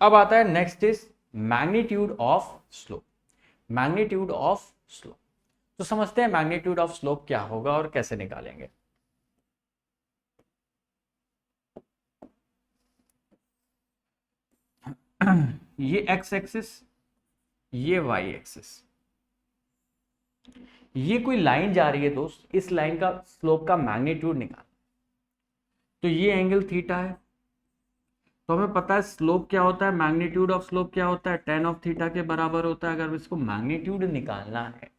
अब आता है next is magnitude of slope. Magnitude of slope, तो समझते हैं मैग्नीट्यूड ऑफ स्लोप क्या होगा और कैसे निकालेंगे। ये एक्स एक्सिस, ये वाई एक्सिस, ये कोई लाइन जा रही है दोस्त, इस लाइन का स्लोप का मैग्नीट्यूड निकाल। तो ये एंगल थीटा है, तो हमें पता है स्लोप क्या होता है, मैग्नीट्यूड ऑफ स्लोप क्या होता है, टेन ऑफ थीटा के बराबर होता है। अगर इसको मैग्नीट्यूड निकालना है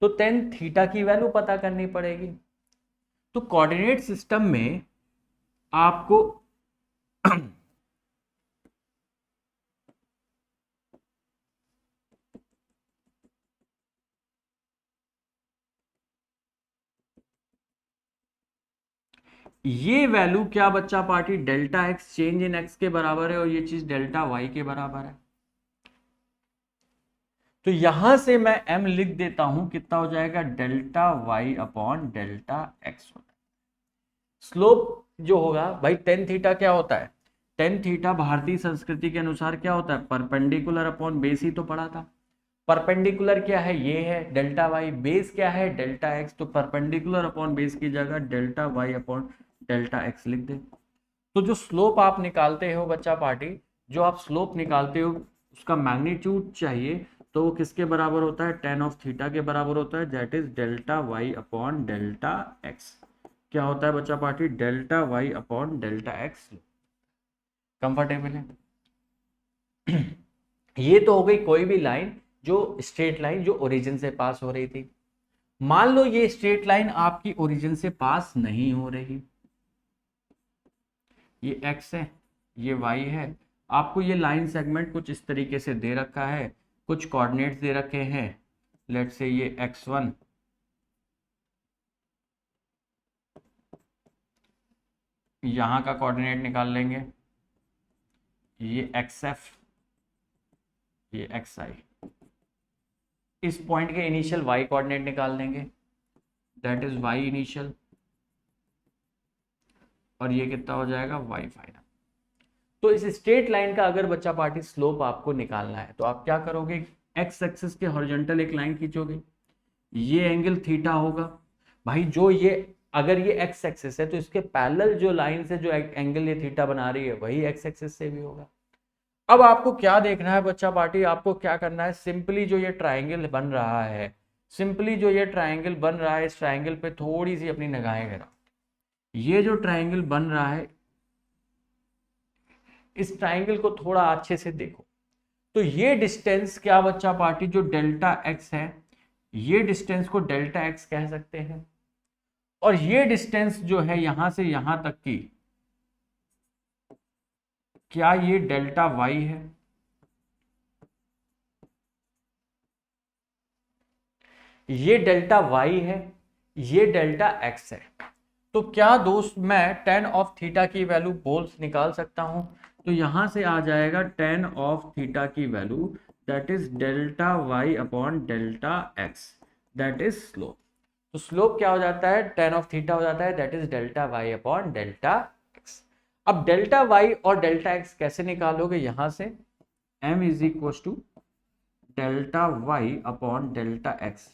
तो टेन थीटा की वैल्यू पता करनी पड़ेगी। तो कोऑर्डिनेट सिस्टम में आपको ये वैल्यू क्या बच्चा party, delta x change in x के बराबर है और ये चीज डेल्टा वाई के बराबर है। तो यहां से मैं m लिख देता हूं, कितना हो जाएगा, delta Y upon delta X होता है। स्लोप जो होगा भाई टेन थीटा क्या होता है, टेन थीटा भारतीय संस्कृति के अनुसार क्या होता है, परपेंडिकुलर अपॉन बेस ही तो पढ़ा था। परपेंडिकुलर क्या है, ये है डेल्टा वाई, बेस क्या है डेल्टा एक्स, तो परपेंडिकुलर अपॉन बेस की जगह delta Y upon delta X लिख दे। तो जो स्लोप आप निकालते हो बच्चा पार्टी, जो आप स्लोप निकालते हो उसका मैग्नीट्यूड चाहिए, तो वो किसके बराबर होता है, टेन ऑफ थीटा के बराबर होता है, that is delta Y upon delta X. क्या होता है बच्चा party, delta Y upon delta X. Comfortable है। ये तो हो गई कोई भी लाइन, जो स्ट्रेट लाइन जो ओरिजिन से पास हो रही थी। मान लो ये स्ट्रेट लाइन आपकी ओरिजिन से पास नहीं हो रही, ये x है, ये y है, आपको ये लाइन सेगमेंट कुछ इस तरीके से दे रखा है, कुछ कोऑर्डिनेट्स दे रखे हैं, लेट्स से ये x1, यहां का कोऑर्डिनेट निकाल लेंगे, ये xf, ये xi, इस पॉइंट के इनिशियल y कोऑर्डिनेट निकाल लेंगे, दैट इज y इनिशियल, और ये कितना हो जाएगा y फाइनल। तो इस स्ट्रेट लाइन का अगर बच्चा पार्टी स्लोप आपको निकालना है तो आप क्या करोगे, एक्स एक्सिस के हॉरिजॉन्टल एक लाइन खींचोगे, ये एंगल थीटा होगा भाई, जो ये अगर ये एक्स एक्सिस है तो इसके पैरेलल जो लाइन से जो एंगल ये थीटा बना रही है वही एक्स एक्सिस से भी होगा। अब आपको क्या देखना है बच्चा पार्टी, आपको क्या करना है, सिंपली जो ये ट्राइंगल बन रहा है, सिंपली जो ये ट्राइंगल बन रहा है, इस ट्राइंगल पे थोड़ी सी अपनी निगाहें गिराओ। ये जो ट्राइंगल बन रहा है, इस ट्राइंगल को थोड़ा अच्छे से देखो। तो ये डिस्टेंस क्या बच्चा पार्टी, जो डेल्टा एक्स है, ये डिस्टेंस को डेल्टा एक्स कह सकते हैं, और ये डिस्टेंस जो है यहां से यहां तक की, क्या ये डेल्टा वाई है, ये डेल्टा वाई है, ये डेल्टा एक्स है। तो क्या दोस्त मैं टेन ऑफ थीटा की वैल्यू बोल्स निकाल सकता हूं, तो यहां से आ जाएगा टेन ऑफ थीटा की value, that is delta Y upon delta X, that is slope. तो स्लोप क्या हो जाता है, टेन ऑफ थीटा हो जाता है, that is delta Y upon delta X. अब डेल्टा वाई और डेल्टा एक्स कैसे निकालोगे, यहां से m is equal to delta Y upon delta X.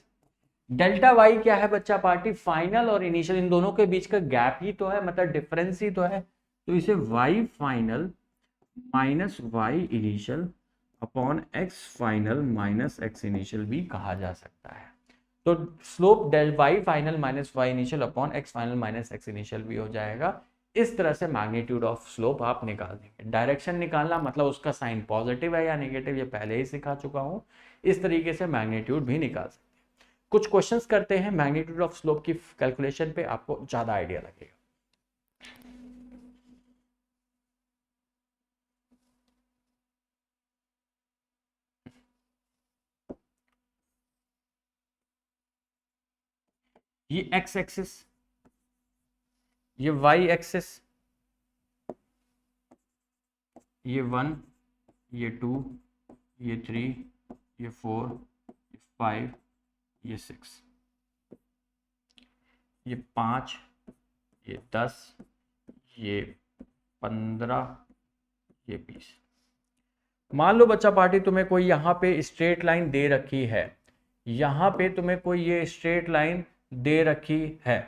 Delta Y क्या है बच्चा पार्टी, फाइनल और इनिशियल, इन दोनों के बीच का गैप ही तो है, मतलब डिफरेंस ही तो है। तो इसे Y final minus Y initial upon X final minus X initial भी कहा जा सकता है। तो slope del Y final minus Y initial upon X final minus X initial भी हो जाएगा। इस तरह से मैग्नीट्यूड ऑफ स्लोप आप निकाल देंगे। डायरेक्शन निकालना मतलब उसका साइन पॉजिटिव है या नेगेटिव, ये पहले ही सिखा चुका हूं। इस तरीके से मैग्नीट्यूड भी निकाल सकते हैं। कुछ क्वेश्चंस करते हैं मैग्नीट्यूड ऑफ स्लोप की कैलकुलेशन पे, आपको ज्यादा आइडिया लगेगा। ये एक्स एक्सिस, ये वाई एक्सिस, ये 1, ये 2, ये 3, ये 4, ये 5, ये 6, ये 5, ये 10, ये 15, ये 20। मान लो बच्चा पार्टी तुम्हें कोई यहाँ पे स्ट्रेट लाइन दे रखी है, यहाँ पे तुम्हें कोई ये स्ट्रेट लाइन दे रखी है,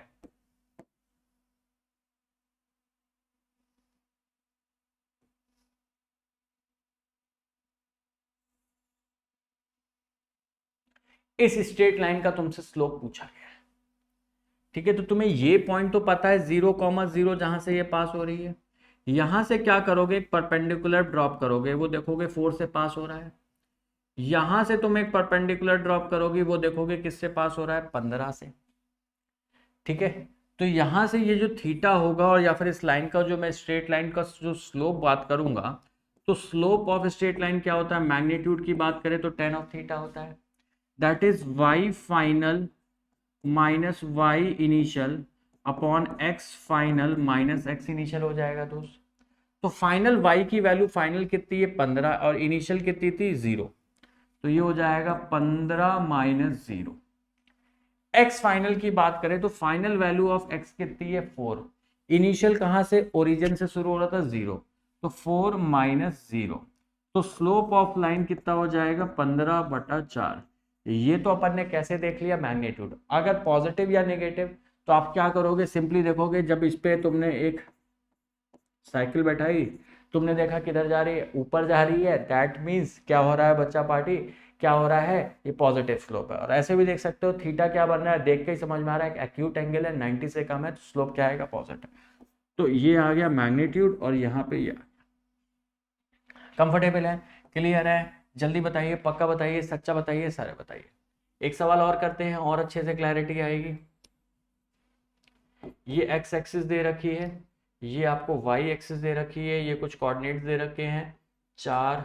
इस स्ट्रेट लाइन का तुमसे स्लोप पूछा गया है। ठीक है, तो तुम्हें ये पॉइंट तो पता है 0,0 जहां से ये पास हो रही है। यहां से क्या करोगे, एक परपेंडिकुलर ड्रॉप करोगे, वो देखोगे 4 से पास हो रहा है। यहां से तुम एक परपेंडिकुलर ड्रॉप करोगे, वो देखोगे किससे पास हो रहा है, 15 से। ठीक है, तो यहां से ये जो थीटा होगा, और या फिर इस लाइन का जो मैं स्ट्रेट लाइन का जो स्लोप बात करूंगा, तो स्लोप ऑफ स्ट्रेट लाइन क्या होता है, मैग्नीट्यूड की बात करें तो tan ऑफ थीटा होता है। That is y final minus Y initial upon x final minus x initial हो जाएगा दोस्त। तो फाइनल y की वैल्यू फाइनल कितनी है 15, और इनिशियल कितनी थी 0, तो ये हो जाएगा 15 माइनस 0। x फाइनल की बात करें तो फाइनल वैल्यू ऑफ x कितनी है 4, इनिशियल कहां से, ओरिजिन से शुरू हो रहा था 0, तो 4 माइनस 0, तो स्लोप ऑफ लाइन कितना हो जाएगा 15/4। ये तो अपन ने कैसे देख लिया, मैग्नीट्यूड। अगर पॉजिटिव या नेगेटिव तो आप क्या करोगे, सिंपली देखोगे, जब इस पे तुमने एक साइकिल बैठाई, तुमने देखा किधर जा रही है, ऊपर जा रही है, दैट मीन्स क्या हो रहा है बच्चा पार्टी, क्या हो रहा है, ये पॉजिटिव स्लोप है। और ऐसे भी देख सकते हो थीटा क्या बन रहा है, देख के ही समझ में आ रहा है कि एक्यूट एंगल है, 90 से कम है, तो स्लोप क्या आएगा, पॉजिटिव। तो ये आ गया मैग्नीट्यूड, और यहाँ पे ये कंफर्टेबल है, क्लियर है। जल्दी बताइए, पक्का बताइए, सच्चा बताइए, सारे बताइए। एक सवाल और करते हैं, और अच्छे से क्लैरिटी आएगी। ये एक्स एक्सिस दे रखी है, ये आपको वाई एक्सिस दे रखी है, ये कुछ कोऑर्डिनेट्स दे रखे हैं 4,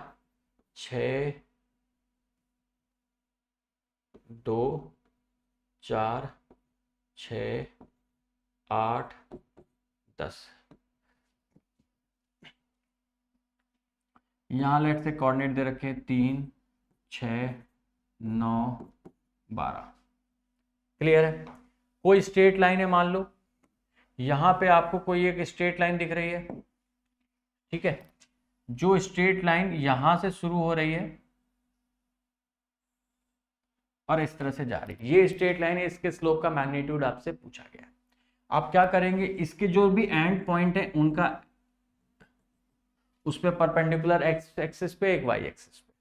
6, 2, 4, 6, 8, 10। यहाँ लेट से कोऑर्डिनेट दे रखे 3, 6, 9, 12। क्लियर है। कोई स्ट्रेट लाइन है, मान लो यहाँ पे आपको कोई एक स्ट्रेट लाइन दिख रही है, ठीक है, जो स्ट्रेट लाइन यहां से शुरू हो रही है और इस तरह से जा रही है, ये स्ट्रेट लाइन है, इसके स्लोप का मैग्नीट्यूड आपसे पूछा गया। आप क्या करेंगे, इसके जो भी एंड पॉइंट है उनका उस पर परपेंडिकुलर एक्स एक्सिस पे, एक वाई एक्सिस पे,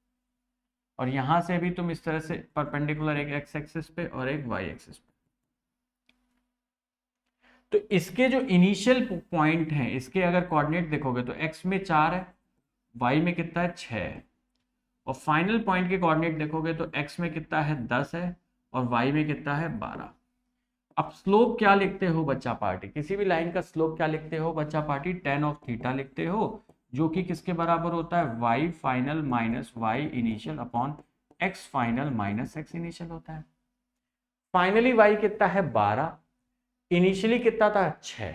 और यहां से भी तुम इस तरह से परपेंडिकुलर एक एक्स एक्सिस पे और एक वाई एक्सिस पे। तो इसके जो इनिशियल पॉइंट हैं, इसके अगर कोऑर्डिनेट देखोगे तो x में 4 है, y में कितना है 6 है, और फाइनल पॉइंट के कोऑर्डिनेट देखोगे तो x में कितना है 10 है, और y में कितना है 12। अब स्लोप क्या लिखते हो बच्चा पार्टी, किसी भी लाइन का स्लोप क्या लिखते हो बच्चा पार्टी, tan ऑफ थीटा लिखते हो, जो कि किसके बराबर होता है, y final minus y initial upon x final minus x initial होता है। फाइनली y कितना है 12, इनिशियली कितना था 6,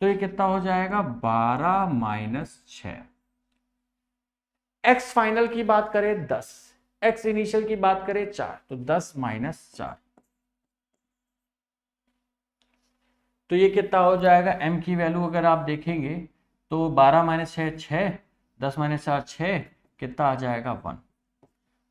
तो ये कितना हो जाएगा 12 माइनस 6। एक्स फाइनल की बात करें 10, एक्स इनिशियल की बात करें 4, तो 10 माइनस 4, तो ये कितना हो जाएगा, m की वैल्यू अगर आप देखेंगे तो 12 माइनस 6 6, 10 माइनस 4 6, कितना आ जाएगा 1।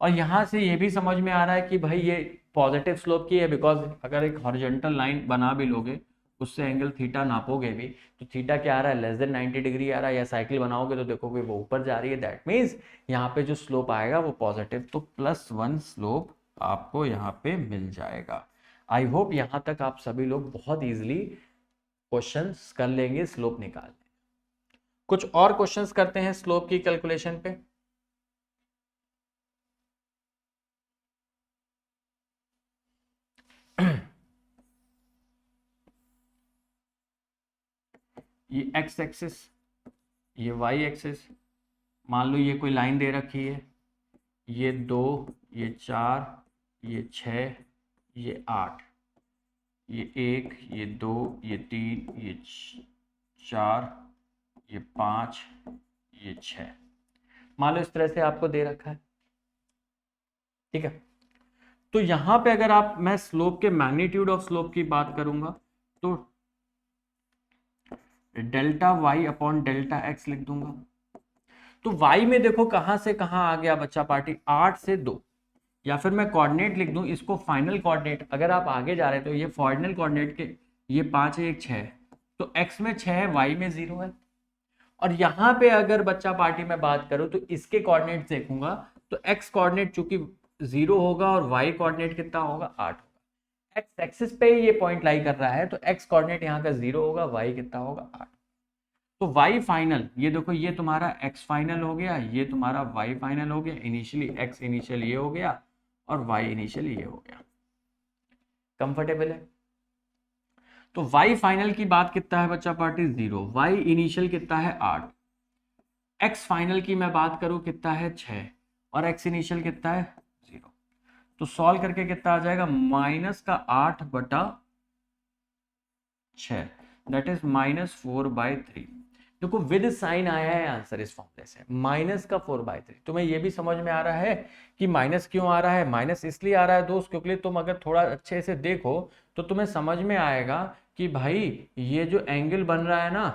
और यहां से ये भी समझ में आ रहा है कि भाई ये पॉजिटिव स्लोप की है, बिकॉज अगर एक हॉरिजॉन्टल लाइन बना भी लोगे, उससे एंगल थीटा नापोगे भी, तो थीटा क्या आ रहा है, लेस देन 90 डिग्री आ रहा है, या साइकिल बनाओगे तो देखोगे वो ऊपर जा रही है, दैट मीन्स यहाँ पे जो स्लोप आएगा वो पॉजिटिव, तो +1 स्लोप आपको यहाँ पे मिल जाएगा। आई होप यहाँ तक आप सभी लोग बहुत ईजिली क्वेश्चंस कर लेंगे, स्लोप निकाल। कुछ और क्वेश्चंस करते हैं स्लोप की कैलकुलेशन पे। ये x एक्सिस, ये y एक्सिस, मान लो ये कोई लाइन दे रखी है, ये 2, ये 4, ये 6, ये 8, ये 1, ये 2, ये 3, ये 4, ये 5, ये 6, मान लो इस तरह से आपको दे रखा है, ठीक है। तो यहां पे अगर आप, मैं स्लोप के मैग्नीट्यूड ऑफ स्लोप की बात करूंगा तो delta y upon delta x लिख दूंगा। तो y में देखो कहां से कहां आ गया बच्चा पार्टी, 8 से 2, या फिर मैं कोऑर्डिनेट लिख दूं इसको फाइनल कोऑर्डिनेट, अगर आप आगे जा रहे हैं तो ये फाइनल कोऑर्डिनेट के ये 5 है, एक 6 है, तो x में 6 है, y में 0 है। और यहां पे अगर बच्चा पार्टी में बात करूं तो इसके कोऑर्डिनेट देखूंगा तो x कोऑर्डिनेट चूंकि 0 होगा और y कोऑर्डिनेट कितना होगा, 8 होगा। x एक्सिस पे ये पॉइंट लाई कर रहा है तो x कोऑर्डिनेट यहाँ का 0 होगा, y कितना होगा, 8। तो y फाइनल, ये देखो ये तुम्हारा x फाइनल हो गया, ये तुम्हारा y फाइनल हो गया, इनिशियली x इनिशियल ये हो गया और y इनिशियल ये हो गया। कंफर्टेबल है? तो y फाइनल की बात कितना है बच्चा पार्टी, 0, y इनिशियल कितना है 8, x फाइनल की मैं बात करूं कितना है 6 और x इनिशियल कितना है 0। तो सॉल्व करके कितना आ जाएगा, माइनस का 8 बटा 6, दैट इज -4/3। देखो विद साइन आया है आंसर इस फॉर्मूले से, माइनस का 4/3। तुम्हें ये भी समझ में आ रहा है कि माइनस क्यों आ रहा है? माइनस इसलिए आ रहा है दोस्त क्योंकि तुम अगर थोड़ा अच्छे से देखो तो तुम्हें समझ में आएगा कि भाई ये जो एंगल बन रहा है ना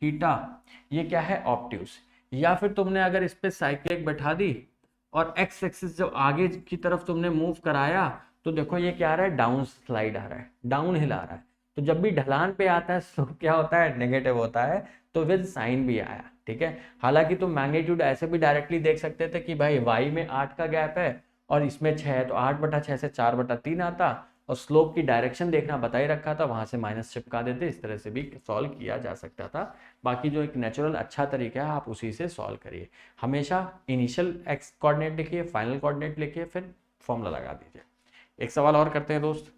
थीटा, ये क्या है, ऑब्ट्यूस। या फिर तुमने अगर इस पे साइक्लिक बैठा दी और एक्स एक्सिस जब आगे की तरफ तुमने मूव कराया तो देखो ये क्या आ रहा है, डाउन स्लाइड आ रहा है, डाउन हिल आ रहा है। तो जब भी ढलान पे आता है स्लोप क्या होता है, नेगेटिव होता है। तो विद साइन भी आया, ठीक है। हालांकि तुम मैग्नीट्यूड ऐसे भी डायरेक्टली देख सकते थे कि भाई y में 8 का गैप है और इसमें 6 है, तो 8/6 से 4/3 आता, और स्लोप की डायरेक्शन देखना बता ही रखा था, वहां से माइनस चिपका देते, इस तरह से भी सॉल्व किया जा सकता था। बाकी जो एक नेचुरल अच्छा तरीका है आप उसी से सॉल्व करिए। हमेशा इनिशियल एक्स कोऑर्डिनेट लिखिए, फाइनल कोऑर्डिनेट लिखिए, फिर फॉर्मूला लगा दीजिए। एक सवाल और करते हैं दोस्त।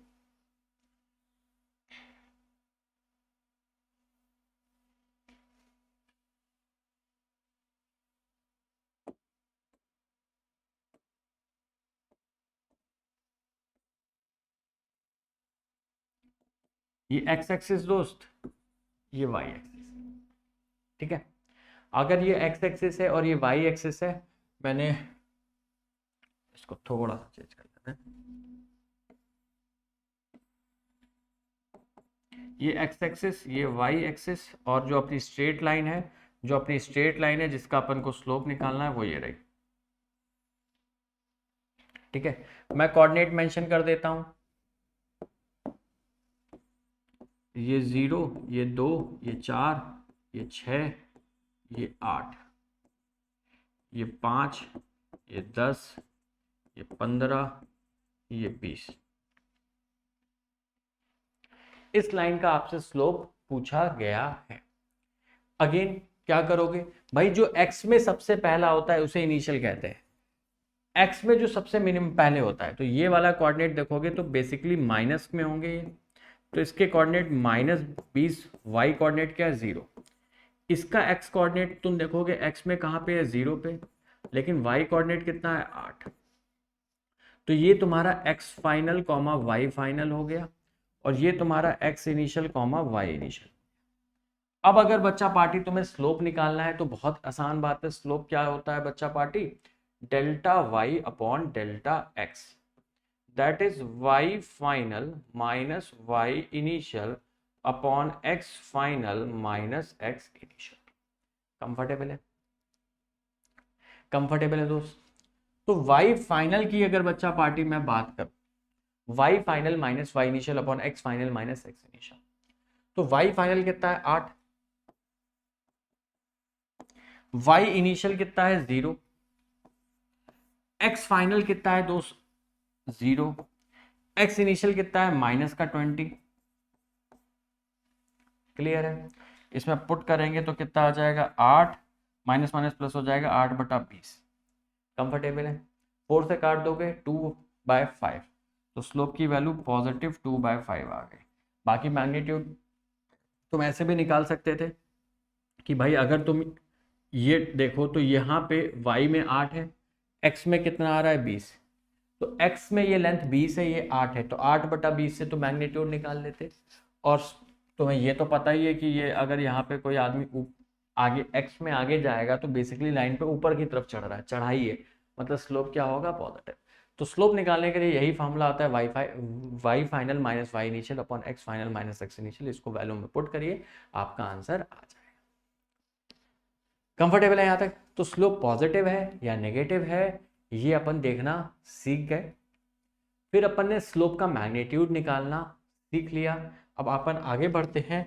ये एक्स एक्सिस दोस्त, ये वाई एक्सिस, ठीक है। अगर ये एक्स एक्सिस है और ये वाई एक्सिस है, मैंने इसको थोड़ा सा चेंज कर देते हैं, ये एक्स एक्सिस, ये वाई एक्सिस, और जो अपनी स्ट्रेट लाइन है, जो अपनी स्ट्रेट लाइन है जिसका अपन को स्लोप निकालना है वो ये रही, ठीक है। मैं कोऑर्डिनेट मेंशन कर देता हूं, ये 0, ये 2, ये 4, ये 6, ये 8, ये 5, ये 10, ये 15, ये 20। इस लाइन का आपसे स्लोप पूछा गया है। अगेन क्या करोगे भाई, जो x में सबसे पहला होता है उसे इनिशियल कहते हैं। x में जो सबसे मिनिमम पहले होता है, तो ये वाला कोऑर्डिनेट देखोगे तो बेसिकली माइनस में होंगे ये, तो इसके कोऑर्डिनेट -20, y कोऑर्डिनेट क्या है 0। इसका x कोऑर्डिनेट तुम देखोगे x में कहां पे है 0 पे, लेकिन y कोऑर्डिनेट कितना है 8। तो ये तुम्हारा x final comma y final हो गया, और ये तुम्हारा x initial comma y initial. अब अगर बच्चा पार्टी तुम्हें स्लोप निकालना है तो बहुत आसान बात है। स्लोप क्या होता है बच्चा party, delta y upon delta x, that is y final minus y initial upon x final minus x initial. Comfortable है? कंफर्टेबल है दोस्त? तो y फाइनल की अगर बच्चा पार्टी में बात करूं, y final minus y initial upon x final minus x initial, तो y फाइनल कितना है 8, y इनिशियल कितना है 0, x फाइनल कितना है दोस्त 0, x इनिशियल कितना है -20। क्लियर है? इसमें पुट करेंगे तो कितना आ जाएगा 8, माइनस माइनस प्लस हो जाएगा 8/20। कंफर्टेबल है? 4 से काट दोगे 2/5, तो स्लोप की वैल्यू पॉजिटिव 2/5 आ गई। बाकी मैग्नीट्यूड तुम ऐसे भी निकाल सकते थे कि भाई अगर तुम ये देखो तो यहाँ पे y में 8 है, x में कितना आ रहा है 20, तो x में ये लेंथ 20 है, ये 8 है, तो 8/20 से तो मैग्नीट्यूड निकाल लेते। और तुम्हें ये तो पता ही है कि ये अगर यहाँ पे कोई आदमी आगे x में आगे जाएगा तो बेसिकली लाइन पे ऊपर की तरफ चढ़ रहा है, चढ़ाई है, मतलब स्लोप क्या होगा, पॉजिटिव। तो स्लोप निकालने के लिए यही फॉर्मूला आता है, y final minus y initial upon x final minus x initial. इसको वैल्यू में पुट करिए, आपका आंसर आ जाएगा। कंफर्टेबल है यहाँ तक? तो स्लोप पॉजिटिव है या नेगेटिव है ये अपन देखना सीख गए। फिर अपन ने स्लोप का मैग्नीट्यूड निकालना सीख लिया। अब अपन आगे बढ़ते हैं